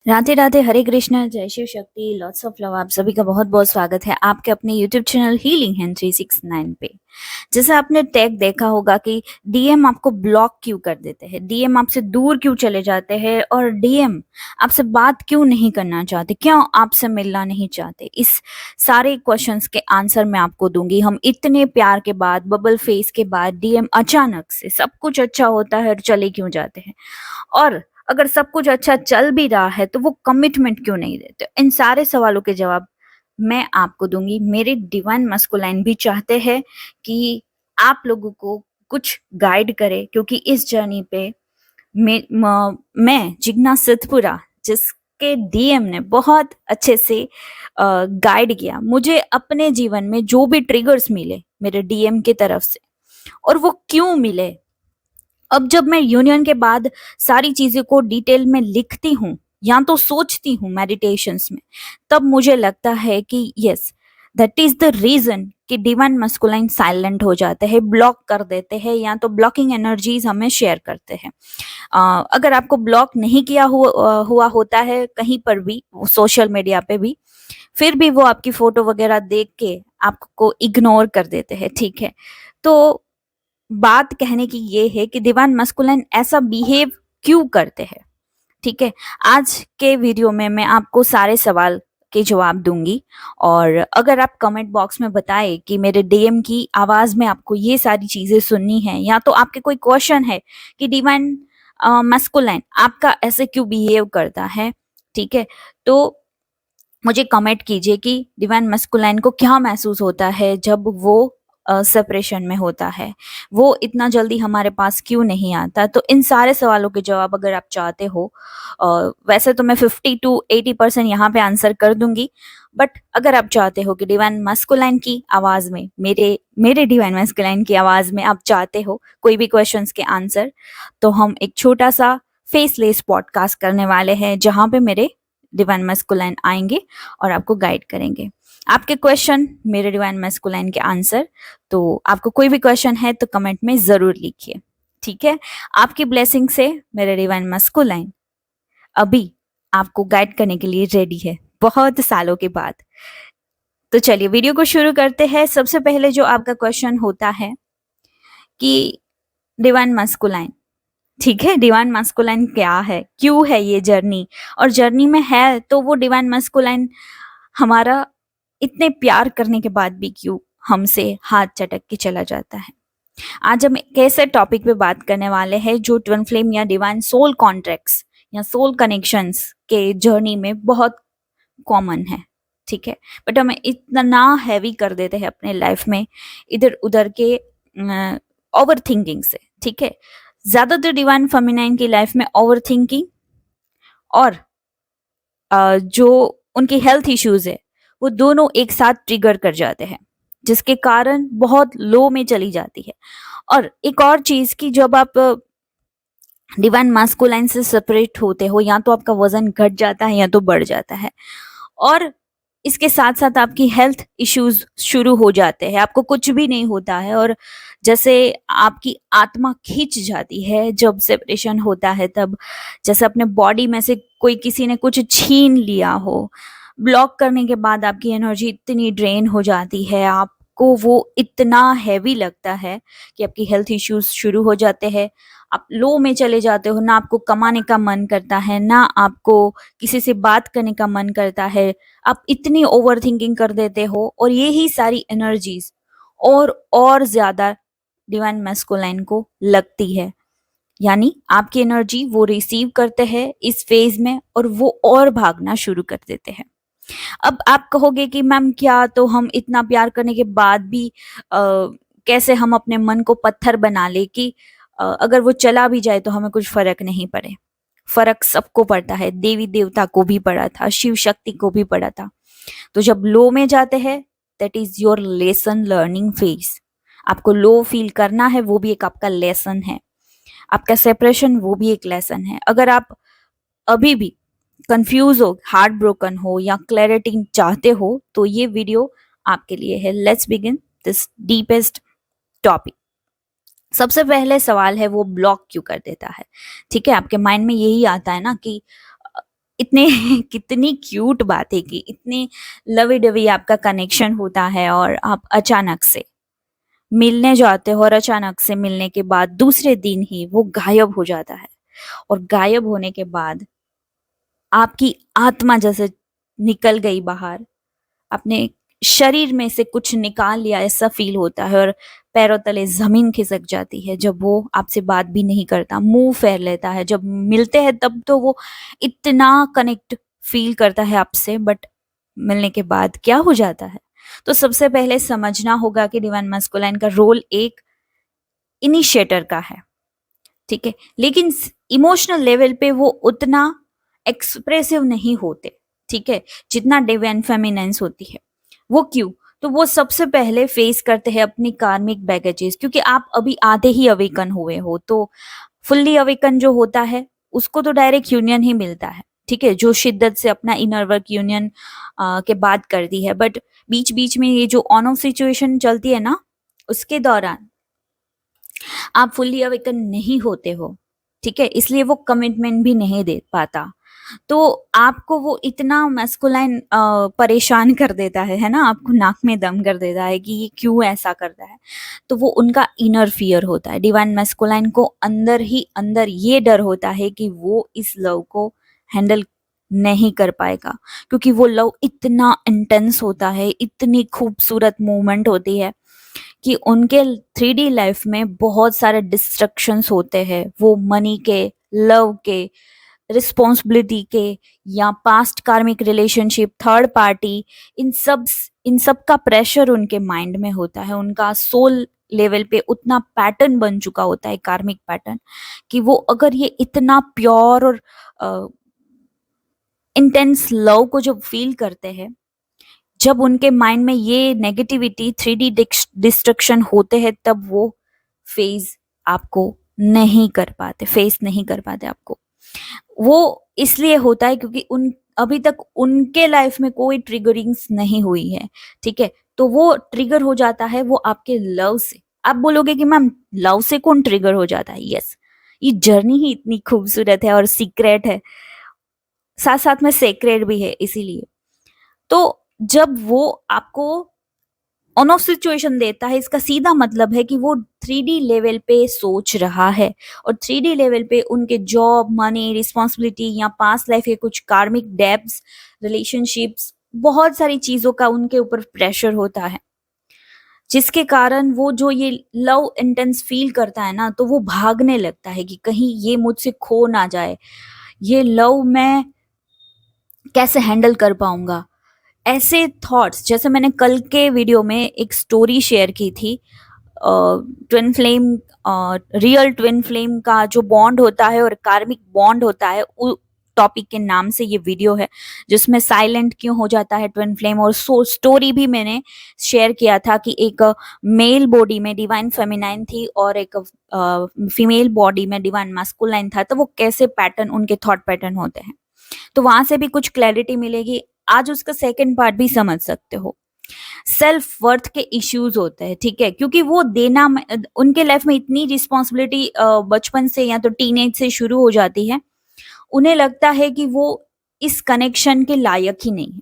राधे राधे, हरे कृष्णा, जय Shiv Shakti, lots of love. आप सभी का बहुत बहुत स्वागत है आपके अपने यूट्यूब चैनल हीलिंग हैंड 369 पे। जैसे आपने टैग देखा होगा कि डीएम आपको ब्लॉक क्यों कर देते हैं, डीएम आपसे दूर क्यों चले जाते हैं और डीएम आपसे बात क्यों नहीं करना चाहते, क्यों आपसे मिलना नहीं चाहते। इस सारे क्वेश्चंस के आंसर मैं आपको दूंगी। हम इतने प्यार के बाद, बबल फेस के बाद डीएम अचानक से सब कुछ अच्छा होता है और चले क्यों जाते हैं, और अगर सब कुछ अच्छा चल भी रहा है तो वो कमिटमेंट क्यों नहीं देते। इन सारे सवालों के जवाब मैं आपको दूंगी। मेरे डिवाइन मस्कुलाइन भी चाहते हैं कि आप लोगों को कुछ गाइड करे, क्योंकि इस जर्नी पे मैं जिग्ना सिद्धपुरा, जिसके डीएम ने बहुत अच्छे से गाइड किया मुझे अपने जीवन में, जो भी ट्रिगर्स मिले मेरे डीएम की तरफ से और वो क्यों मिले। अब जब मैं यूनियन के बाद सारी चीजें को डिटेल में लिखती हूँ या तो सोचती हूँ मेडिटेशंस में, तब मुझे लगता है कि yes, that is the reason कि डिवाइन मस्कुलाइन साइलेंट हो जाते हैं, ब्लॉक कर देते हैं, या तो ब्लॉकिंग एनर्जीज हमें शेयर करते हैं। अगर आपको ब्लॉक नहीं किया हुआ होता है कहीं पर भी, सोशल मीडिया पे भी, फिर भी वो आपकी फोटो वगैरह देख के आपको इग्नोर कर देते हैं, ठीक है। तो बात कहने की ये है कि डिवाइन मस्कुलिन ऐसा बिहेव क्यों करते हैं, ठीक है। आज के वीडियो में मैं आपको सारे सवाल के जवाब दूंगी, और अगर आप कमेंट बॉक्स में बताएं कि मेरे डीएम की आवाज में आपको ये सारी चीजें सुननी है, या तो आपके कोई क्वेश्चन है कि डिवाइन मस्कुलिन आपका ऐसे क्यों बिहेव करता है, ठीक है, तो मुझे कमेंट कीजिए कि डिवाइन मस्कुलाइन को क्या महसूस होता है जब वो सेपरेशन में होता है, वो इतना जल्दी हमारे पास क्यों नहीं आता। तो इन सारे सवालों के जवाब अगर आप चाहते हो, वैसे तो मैं 50 to 80% यहाँ पे आंसर कर दूंगी, बट अगर आप चाहते हो कि डिवाइन मस्कुलाइन की आवाज में, मेरे मेरे डिवाइन मस्कुलाइन की आवाज में आप चाहते हो कोई भी क्वेश्चंस के आंसर, तो हम एक छोटा सा फेसलेस पॉडकास्ट करने वाले हैं जहां पे मेरे डिवाइन मस्कुलाइन आएंगे और आपको गाइड करेंगे। आपके क्वेश्चन, मेरे डिवाइन मस्कुलाइन के आंसर। तो आपको कोई भी क्वेश्चन है तो कमेंट में जरूर लिखिए, ठीक है। आपकी ब्लेसिंग से मेरे डिवाइन मस्कुलाइन अभी आपको गाइड करने के लिए रेडी है, बहुत सालों के बाद। तो चलिए वीडियो को शुरू करते हैं। सबसे पहले जो आपका क्वेश्चन होता है कि डिवाइन मस्कुलाइन, ठीक है, डिवाइन मस्कुलाइन क्या है, क्यों है ये जर्नी, और जर्नी में है तो वो डिवाइन मस्कुलाइन हमारा इतने प्यार करने के बाद भी क्यों हमसे हाथ चटक के चला जाता है। आज हम एक ऐसे टॉपिक पे बात करने वाले हैं जो ट्विन फ्लेम या डिवाइन सोल कॉन्ट्रैक्ट्स या सोल कनेक्शंस के जर्नी में बहुत कॉमन है, ठीक है। बट हमें इतना हैवी कर देते हैं अपने लाइफ में इधर उधर के ओवर थिंकिंग से, ठीक है। ज्यादातर डिवाइन फेमिनाइन की लाइफ में ओवर थिंकिंग और जो उनकी हेल्थ इश्यूज है वो दोनों एक साथ ट्रिगर कर जाते हैं, जिसके कारण बहुत लो में चली जाती है। और एक और चीज की, जब आप डिवाइन मास्कुलाइन से सेपरेट होते हो, या तो आपका वजन घट जाता है या तो बढ़ जाता है, और इसके साथ साथ आपकी हेल्थ इश्यूज शुरू हो जाते हैं। आपको कुछ भी नहीं होता है, और जैसे आपकी आत्मा खींच जाती है जब सेपरेशन होता है, तब जैसे अपने बॉडी में से कोई किसी ने कुछ छीन लिया हो। ब्लॉक करने के बाद आपकी एनर्जी इतनी ड्रेन हो जाती है, आपको वो इतना हैवी लगता है कि आपकी हेल्थ इश्यूज शुरू हो जाते हैं। आप लो में चले जाते हो, ना आपको कमाने का मन करता है, ना आपको किसी से बात करने का मन करता है। आप इतनी ओवर थिंकिंग कर देते हो, और यही सारी एनर्जीज और ज्यादा डिवाइन मैस्कुलाइन को लगती है, यानी आपकी एनर्जी वो रिसीव करते हैं इस फेज में और वो और भागना शुरू कर देते हैं। अब आप कहोगे कि मैम क्या, तो हम इतना प्यार करने के बाद भी कैसे हम अपने मन को पत्थर बना ले कि अगर वो चला भी जाए तो हमें कुछ फर्क नहीं पड़े। फर्क सबको पड़ता है, देवी देवता को भी पड़ा था, शिव शक्ति को भी पड़ा था। तो जब लो में जाते हैं, that is your lesson learning phase. आपको लो फील करना है, वो भी एक आपका लेसन है। आपका सेपरेशन, वो भी एक लेसन है। अगर आप अभी भी कंफ्यूज हो, हार्ट ब्रोकन हो, या क्लैरिटी चाहते हो, तो ये वीडियो आपके लिए है। Let's begin this deepest topic. सबसे पहले सवाल है वो ब्लॉक क्यों कर देता है, ठीक है। आपके माइंड में यही आता है ना कि इतने कितनी क्यूट बात है कि इतनी लवी डवी आपका कनेक्शन होता है और आप अचानक से मिलने जाते हो और अचानक से मिलने के बाद दूसरे दिन ही वो गायब हो जाता है। और गायब होने के बाद आपकी आत्मा जैसे निकल गई बाहर, अपने शरीर में से कुछ निकाल लिया ऐसा फील होता है और पैरों तले जमीन खिसक जाती है जब वो आपसे बात भी नहीं करता, मुंह फेर लेता है। जब मिलते हैं तब तो वो इतना कनेक्ट फील करता है आपसे, बट मिलने के बाद क्या हो जाता है। तो सबसे पहले समझना होगा कि डिवाइन मैस्कुलाइन का रोल एक इनिशिएटर का है, ठीक है, लेकिन इमोशनल लेवल पे वो उतना एक्सप्रेसिव नहीं होते, ठीक है, जितना डिवाइन फेमिनेंस होती है। वो क्यों? तो वो सबसे पहले फेस करते हैं अपनी कार्मिक बैगेजेस, क्योंकि आप अभी आधे ही अवेकन हुए हो। तो फुल्ली अवेकन जो होता है उसको तो डायरेक्ट यूनियन ही मिलता है, ठीक है, जो शिद्दत से अपना इनर वर्क यूनियन के बाद करती है। बट बीच बीच में ये जो ऑन ऑफ सिचुएशन चलती है ना, उसके दौरान आप फुल्ली अवेकन नहीं होते हो, ठीक है, इसलिए वो कमिटमेंट भी नहीं दे पाता। तो आपको वो इतना मैस्कुलाइन परेशान कर देता है ना, आपको नाक में दम कर देता है कि ये क्यों ऐसा करता है। तो वो उनका इनर फियर होता है। डिवाइन मैस्कुलाइन को अंदर ही अंदर ये डर होता है कि वो इस लव को हैंडल नहीं कर पाएगा, क्योंकि वो लव इतना इंटेंस होता है, इतनी खूबसूरत मूवमेंट होती है कि उनके 3D लाइफ में बहुत सारे डिस्ट्रक्शंस होते हैं। वो मनी के, लव के, रिस्पॉन्सिबिलिटी के, या पास्ट कार्मिक रिलेशनशिप, थर्ड पार्टी, इन सब का प्रेशर उनके माइंड में होता है। उनका सोल लेवल पे उतना पैटर्न बन चुका होता है, कार्मिक पैटर्न, कि वो अगर ये इतना प्योर और इंटेंस लव को जब फील करते हैं, जब उनके माइंड में ये नेगेटिविटी 3D डिस्ट्रक्शन होते हैं, तब वो फेज आपको नहीं कर पाते, फेस नहीं कर पाते आपको। वो इसलिए होता है क्योंकि उन अभी तक उनके लाइफ में कोई ट्रिगरिंग्स नहीं हुई है, ठीक है। तो वो ट्रिगर हो जाता है वो आपके लव से। आप बोलोगे कि मैम लव से कौन ट्रिगर हो जाता है? यस, ये जर्नी ही इतनी खूबसूरत है और सीक्रेट है, साथ साथ में सेक्रेट भी है, इसीलिए। तो जब वो आपको ऑन ऑफ सिचुएशन देता है, इसका सीधा मतलब है कि वो 3D लेवल पे सोच रहा है, और 3D लेवल पे उनके जॉब, मनी, रिस्पॉन्सिबिलिटी या पास्ट लाइफ के कुछ कार्मिक डेब्ट्स, रिलेशनशिप्स, बहुत सारी चीजों का उनके ऊपर प्रेशर होता है, जिसके कारण वो जो ये लव इंटेंस फील करता है ना, तो वो भागने लगता है कि कहीं ये मुझसे खो ना जाए, ये लव मैं कैसे हैंडल कर पाऊंगा। ऐसे थॉट्स, जैसे मैंने कल के वीडियो में एक स्टोरी शेयर की थी, twin flame, real twin flame का जो बॉन्ड होता है और कार्मिक बॉन्ड होता है, टॉपिक के नाम से ये वीडियो है, जिसमें साइलेंट क्यों हो जाता है ट्विन फ्लेम। और स्टोरी भी मैंने शेयर किया था कि एक मेल बॉडी में डिवाइन फेमिनाइन थी और एक फीमेल बॉडी में डिवाइन मास्कुलाइन था, तो वो कैसे पैटर्न, उनके थॉट पैटर्न होते हैं। तो वहां से भी कुछ क्लैरिटी मिलेगी। आज उसका सेकंड पार्ट भी समझ सकते हो। सेल्फ वर्थ के इश्यूज होते हैं, ठीक है, क्योंकि वो देना उनके लाइफ में इतनी रिस्पॉन्सिबिलिटी बचपन से या तो टीनेज से शुरू हो जाती है। उन्हें लगता है कि वो इस कनेक्शन के लायक ही नहीं है,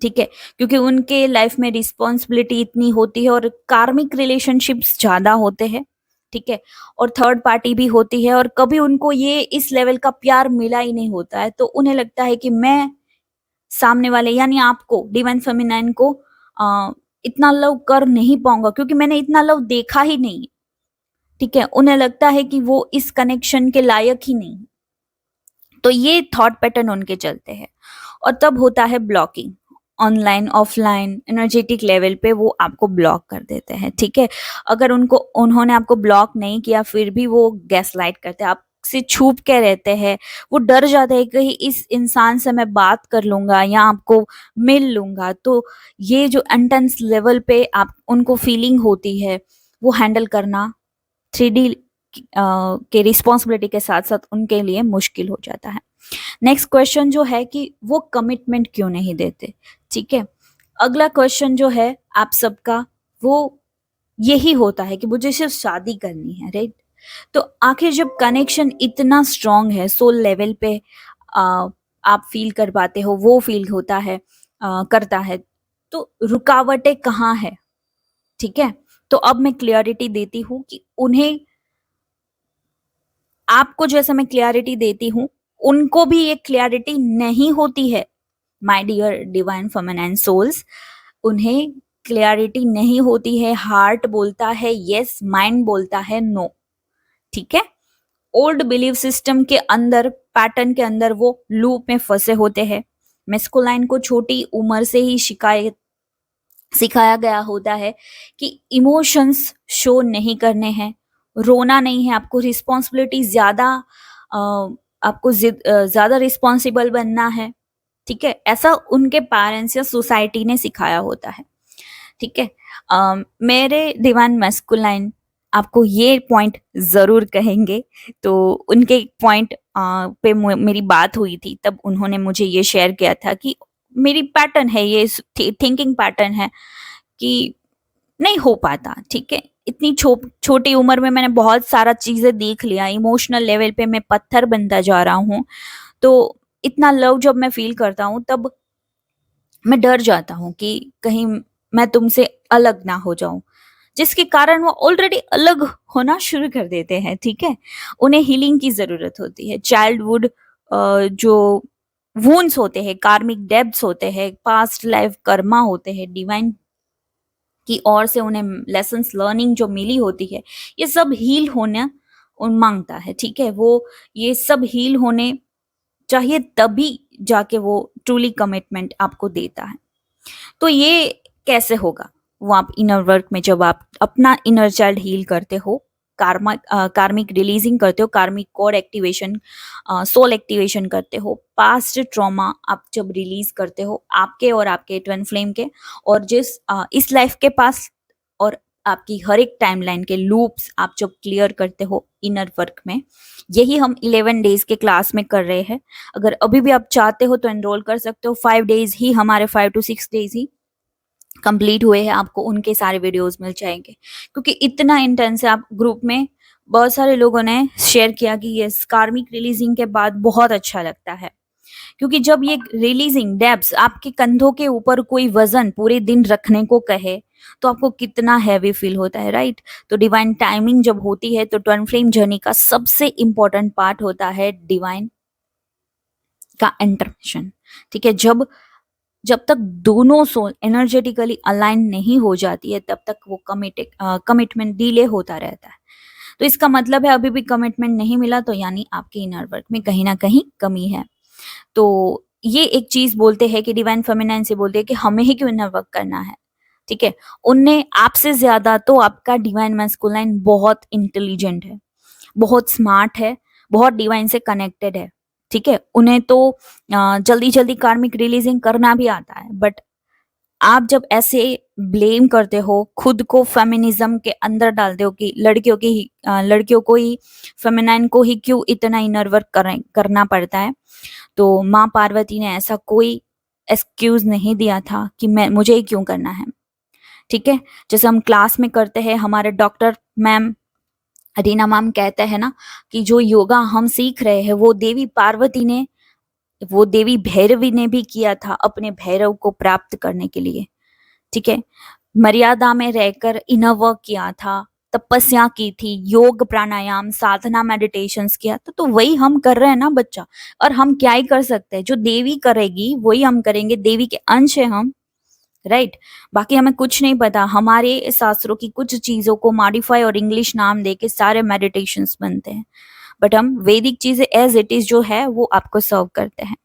ठीक है, क्योंकि उनके लाइफ में रिस्पॉन्सिबिलिटी इतनी होती है और कार्मिक रिलेशनशिप्स ज्यादा होते हैं, ठीक है, और थर्ड पार्टी भी होती है, और कभी उनको ये इस लेवल का प्यार मिला ही नहीं होता है। तो उन्हें लगता है कि मैं सामने वाले यानी आपको, डिवाइन फेमिनाइन को इतना लव कर नहीं पाऊंगा, क्योंकि मैंने इतना लव देखा ही नहीं, ठीक है। उन्हें लगता है कि वो इस कनेक्शन के लायक ही नहीं। तो ये थॉट पैटर्न उनके चलते हैं, और तब होता है blocking. Online, offline, energetic level पे वो आपको ब्लॉक कर देते हैं, ठीक है। अगर उन्होंने आपको ब्लॉक नहीं किया, फिर भी वो गैसलाइट करते हैं, आपसे छुप के रहते हैं। वो डर जाते हैं कहीं इस इंसान से मैं बात कर लूंगा या आपको मिल लूंगा, तो ये जो इंटेंस लेवल पे आप उनको फीलिंग होती है, वो हैंडल करना 3D के रिस्पॉन्सिबिलिटी के साथ साथ उनके लिए मुश्किल हो जाता है। नेक्स्ट क्वेश्चन जो है कि वो कमिटमेंट क्यों नहीं देते, ठीक है। अगला क्वेश्चन जो है आप सबका, वो यही होता है कि मुझे सिर्फ शादी करनी है, राइट। तो आखिर जब कनेक्शन इतना स्ट्रांग है सोल लेवल पे, आप फील कर पाते हो वो फील होता है, करता है। तो रुकावटें कहाँ है, ठीक है। तो अब मैं क्लियरिटी देती हूँ कि उन्हें, आपको जैसे मैं क्लियरिटी देती हूँ उनको भी ये क्लियरिटी नहीं होती है। My dear divine feminine souls, उन्हें क्लियरिटी नहीं होती है। हार्ट बोलता है यस, माइंड बोलता है नो, ठीक है। ओल्ड बिलीव सिस्टम के अंदर, पैटर्न के अंदर वो लूप में फंसे होते हैं। मेस्कुलाइन को छोटी उम्र से ही शिकायत सिखाया गया होता है कि इमोशंस शो नहीं करने हैं, रोना नहीं है, आपको रिस्पॉन्सिबिलिटी ज्यादा, आपको ज्यादा रिस्पॉन्सिबल बनना है, ठीक है। ऐसा उनके पेरेंट्स या सोसाइटी ने सिखाया होता है, ठीक है। मेरे दीवान मैस्कुलाइन आपको ये पॉइंट जरूर कहेंगे। तो उनके पॉइंट पे मेरी बात हुई थी, तब उन्होंने मुझे ये शेयर किया था कि मेरी पैटर्न है, ये थिंकिंग पैटर्न है कि नहीं हो पाता, ठीक है। इतनी छोटी उम्र में मैंने बहुत सारा चीजें देख लिया, इमोशनल लेवल पे मैं पत्थर बनता जा रहा हूँ। तो इतना लव जब मैं फील करता हूँ तब मैं डर जाता हूँ कि कहीं मैं तुमसे अलग ना हो जाऊं, जिसके कारण वो ऑलरेडी अलग होना शुरू कर देते हैं, ठीक है। उन्हें हीलिंग की जरूरत होती है। चाइल्डहुड जो वुंड्स होते हैं, कार्मिक डेब्ट्स होते हैं, पास्ट लाइफ कर्मा होते हैं, डिवाइन की ओर से उन्हें लेसन्स लर्निंग जो मिली होती है, ये सब हील होना मांगता है, ठीक है। वो ये सब हील होने चाहिए, तभी जाके वो ट्रूली कमिटमेंट आपको देता है। तो ये कैसे होगा? वो आप इनर वर्क में, जब आप अपना इनर चाइल्ड हील करते हो, कार्मिक रिलीजिंग करते हो, कार्मिक कोर एक्टिवेशन, सोल एक्टिवेशन करते हो, पास्ट ट्रॉमा आप जब रिलीज करते हो आपके और आपके ट्विन फ्लेम के, और इस लाइफ के पास, और आपकी हर एक टाइमलाइन के लूप्स आप जब क्लियर करते हो इनर वर्क में, यही हम 11 डेज के क्लास में कर रहे हैं। अगर अभी भी आप चाहते हो तो एनरोल कर सकते हो। 5 डेज ही हमारे, 5 to 6 डेज ही कंप्लीट हुए हैं, आपको उनके सारे वीडियोस मिल जाएंगे, क्योंकि इतना इंटेंस है। आप ग्रुप में बहुत सारे लोगों ने शेयर किया कि ये कार्मिक रिलीजिंग के बाद बहुत अच्छा लगता है, क्योंकि जब ये रिलीजिंग डेब्स आपके कंधों के ऊपर कोई वजन पूरे दिन रखने को कहे तो आपको कितना हैवी फील होता है, राइट। तो डिवाइन टाइमिंग जब होती है तो ट्विन फ्लेम जर्नी का सबसे इंपॉर्टेंट पार्ट होता है डिवाइन का इंटरमिशन, ठीक है। जब तक दोनों सोल एनर्जेटिकली अलाइन नहीं हो जाती है तब तक वो कमिटमेंट डिले होता रहता है। तो इसका मतलब है अभी भी कमिटमेंट नहीं मिला, तो यानी आपके इनर वर्क में कहीं ना कहीं कमी है। तो ये एक चीज बोलते हैं कि डिवाइन फेमिनाइन से बोलते हैं कि हमें ही क्यों इनर वर्क करना है, ठीक है। उनने आपसे ज्यादा तो आपका डिवाइन मैस्कुलाइन बहुत इंटेलिजेंट है, बहुत स्मार्ट है, बहुत डिवाइन से कनेक्टेड है, ठीक है। उन्हें तो जल्दी जल्दी कार्मिक रिलीजिंग करना भी आता है। बट आप जब ऐसे ब्लेम करते हो, खुद को फेमिनिज्म के अंदर डालते हो कि लड़कियों को ही, फेमिनाइन को ही क्यों इतना इनर वर्क करना पड़ता है, तो माँ पार्वती ने ऐसा कोई एक्सक्यूज नहीं दिया था कि मुझे ही क्यों करना है, ठीक है। जैसे हम क्लास में करते हैं, हमारे डॉक्टर मैम, रीना मैम कहते हैं ना कि जो योगा हम सीख रहे हैं वो देवी पार्वती ने, वो देवी भैरवी ने भी किया था अपने भैरव को प्राप्त करने के लिए, ठीक है। मर्यादा में रहकर इनर वर्क किया था, तपस्या की थी, योग प्राणायाम साधना मेडिटेशंस किया था। तो वही हम कर रहे हैं ना बच्चा। और हम क्या ही कर सकते हैं, जो देवी करेगी वही हम करेंगे, देवी के अंश है हम, राइट। बाकी हमें कुछ नहीं पता, हमारे शास्त्रों की कुछ चीजों को मॉडिफाई और इंग्लिश नाम देके सारे मेडिटेशंस बनते हैं, बट हम वैदिक चीजें एज इट इज जो है वो आपको सर्व करते हैं।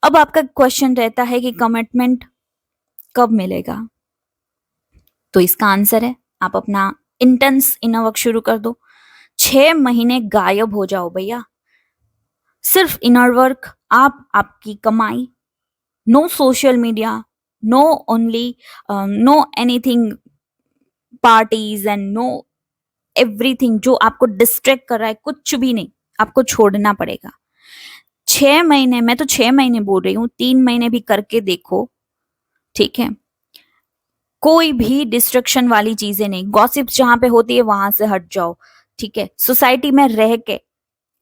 अब आपका क्वेश्चन रहता है कि कमिटमेंट कब मिलेगा? तो इसका आंसर है, आप अपना इंटेंस इनर वर्क शुरू कर दो। 6 महीने गायब हो जाओ भैया, सिर्फ इनर वर्क, आप, आपकी कमाई, no social media, no only, no anything, parties and no everything जो आपको डिस्ट्रैक्ट कर रहा है, कुछ भी नहीं, आपको छोड़ना पड़ेगा। 6 महीने, मैं तो 6 महीने बोल रही हूँ, 3 महीने भी करके देखो, ठीक है। कोई भी डिस्ट्रक्शन वाली चीजें नहीं, गॉसिप्स जहां पे होती है वहां से हट जाओ, ठीक है। सोसाइटी में रह के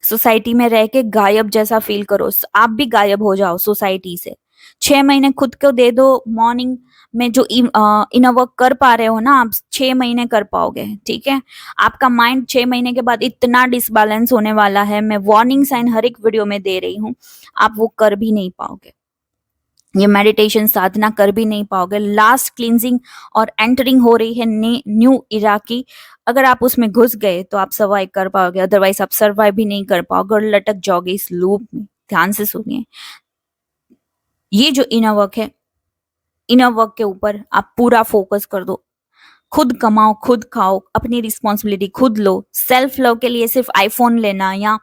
सोसाइटी में रह के गायब जैसा फील करो, आप भी गायब हो जाओ सोसाइटी से। 6 महीने खुद को दे दो। मॉर्निंग में जो इनर वर्क कर पा रहे हो ना, आप 6 महीने कर पाओगे, ठीक है। आपका माइंड 6 महीने के बाद इतना डिसबैलेंस होने वाला है, मैं वार्निंग साइन हर एक वीडियो में दे रही हूँ, आप वो कर भी नहीं पाओगे। ये मेडिटेशन साधना कर भी नहीं पाओगे। लास्ट क्लींजिंग और एंटरिंग हो रही है न्यू इरा की। अगर आप उसमें घुस गए तो आप सर्वाइव कर पाओगे, अदरवाइज आप सर्वाइव भी नहीं कर पाओगे और लटक जाओगे इस लूप में। ध्यान से सुनिए, ये जो इनर वर्क है, इनर वर्क के ऊपर आप पूरा फोकस कर दो। खुद कमाओ, खुद खाओ, अपनी रिस्पॉन्सिबिलिटी खुद लो। सेल्फ लव के लिए सिर्फ आईफोन लेना या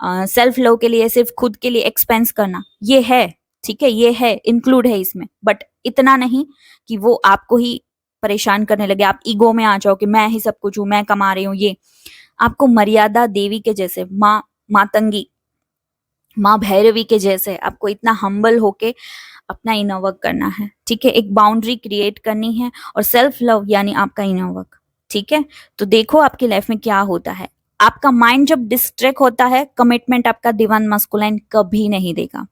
सेल्फ लव के लिए सिर्फ खुद के लिए एक्सपेंस करना, ये है, ठीक है, ये है, इंक्लूड है इसमें, बट इतना नहीं कि वो आपको ही परेशान करने लगे, आप ईगो में आ जाओ कि मैं ही सब कुछ हूं, मैं कमा रही हूँ। ये आपको मर्यादा देवी के जैसे, माँ मातंगी, माँ भैरवी के जैसे आपको इतना हम्बल होके अपना इनर वर्क करना है, ठीक है। एक बाउंड्री क्रिएट करनी है और सेल्फ लव यानी आपका इनर वर्क, ठीक है। तो देखो आपकी लाइफ में क्या होता है। आपका माइंड जब डिस्ट्रैक्ट होता है, कमिटमेंट आपका डिवाइन मस्कुलाइन कभी नहीं देगा।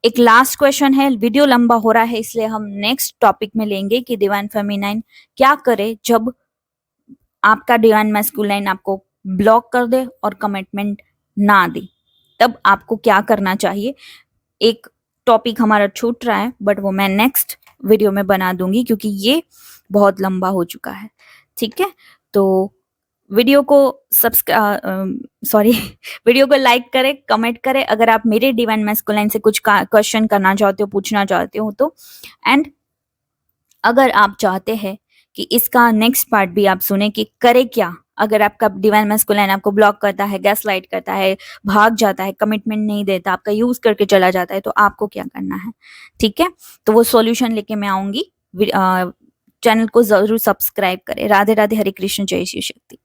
एक लास्ट क्वेश्चन है, वीडियो लंबा हो रहा है इसलिए हम नेक्स्ट टॉपिक में लेंगे कि डिवाइन फेमिनाइन क्या करे जब आपका डिवाइन मैस्कुलाइन आपको ब्लॉक कर दे और कमिटमेंट ना दे, तब आपको क्या करना चाहिए। एक टॉपिक हमारा छूट रहा है, बट वो मैं नेक्स्ट वीडियो में बना दूंगी क्योंकि ये बहुत लंबा हो चुका है, ठीक है। तो वीडियो को सॉरी वीडियो को लाइक करें, कमेंट करें अगर आप मेरे डिवाइन मैस्कुलाइन से कुछ क्वेश्चन करना चाहते हो, पूछना चाहते हो तो। एंड अगर आप चाहते हैं कि इसका नेक्स्ट पार्ट भी आप सुने कि करे क्या अगर आपका डिवाइन मैस्कुलाइन आपको ब्लॉक करता है, गैसलाइट करता है, भाग जाता है, कमिटमेंट नहीं देता, आपका यूज करके चला जाता है, तो आपको क्या करना है, ठीक है। तो वो सॉल्यूशन लेके मैं आऊंगी। चैनल को जरूर सब्सक्राइब करें। राधे राधे, हरे कृष्ण, जय शिव शक्ति।